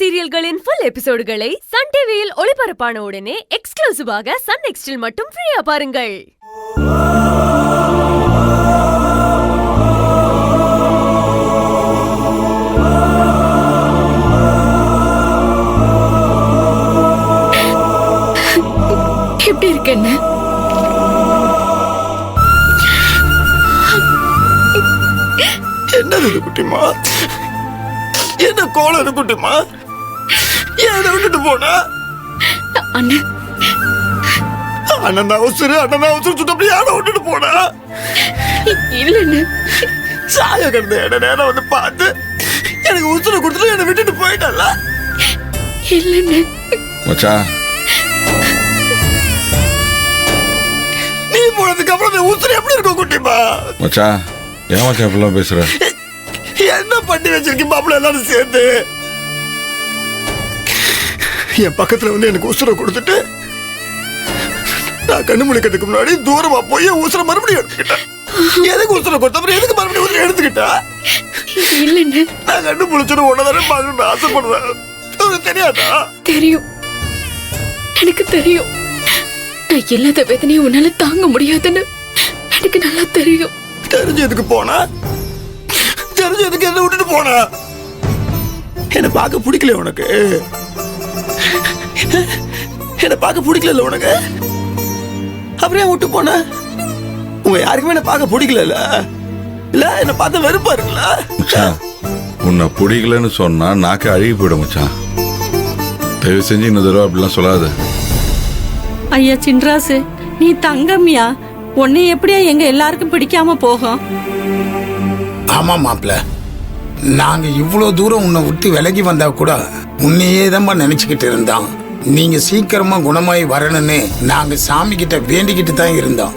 சீரியல்களின் full எபிசோடுகளை Sun டிவியில் ஒளிபரப்பான உடனே எக்ஸ்க்ளூசிவாக சன் நெக்ஸ்டில் மட்டும் ஃப்ரீயா பாருங்கள். எப்படி இருக்கு என்ன? என்னது குட்டிமா? என்ன கோலம் குட்டிமா? ஏன் விட்டுட்டு போனா? அண்ணன் அண்ணன் அவசரம் சுத்தப்படி யார விட்டுட்டு போனா? இல்லன்னு சாய கிடந்த இடம் நேரம் வந்து பார்த்து எனக்கு உசுர கொடுத்துட்டு என்னை விட்டுட்டு போயிட்டல. இல்லன்னு மச்சான், நீ போனதுக்கு அப்புறம் உசுர எப்படி இருக்கும் குட்டிமா? மச்சான் ஏன் மச்சான் இப்பெல்லாம் பேசுற? என்ன பண்ணி வச்சிருக்கீங்க மாப்பிள்ள எல்லாரும் சேர்ந்து? என் பக்கத்துல வந்து எனக்கு உசுர கொடுத்துட்டு நான் கண்ணு முழிக்கிறதுக்கு முன்னாடி தூரமா போய் உசுர மறுபடியும் எடுத்துக்கிட்டேன். எதுக்கு உசுர கொடுத்த அப்புறம் எதுக்கு மறுபடியும் உசுர எடுத்துக்கிட்டா? இல்லன்னு நான் கண்ணு முழிச்சுட்டு உடனே பார்க்கணும்னு ஆசைப்படுறேன். உனக்கு தெரியாதா? தெரியும், எனக்கு தெரியும். நான் இல்லாத வேதனையை உன்னால தாங்க முடியாதுன்னு எனக்கு நல்லா தெரியும். தெரிஞ்சு எதுக்கு போனா? தெரிஞ்சு எதுக்கு என்ன விட்டுட்டு போனா? என்ன பார்க்க பிடிக்கல உனக்கு? என்ன பார்க்க பிடிக்கல உனக்கு? அப்படியே விட்டு போன? உங்க யாருக்குமே என்ன பார்க்க பிடிக்கல இல்ல? என்ன பார்த்த வெறுப்பா இருக்குல்ல? மச்சான், உன்னை பிடிக்கலன்னு சொன்னா நாக்கு அழுகி போயிடும் மச்சான். தயவு செஞ்சு இன்னொரு தடவை அப்படிலாம் சொல்லாத. ஐயா சின்ராசு, நீ தங்கம்யா, உன்னை எப்படியா எங்க எல்லாருக்கும் பிடிக்காம போகும்? ஆமா மாப்பிள்ள, நாங்க இவ்வளவு தூரம் உன்னை விட்டு விலகி வந்தா கூட உன்னையே தான் நினைச்சுக்கிட்டு இருந்தோம். நீங்க சீக்கிரமா குணமாயி வரணும்னு நாங்க சாமி கிட்ட வேண்டிக்கிட்டு தான் இருந்தோம்.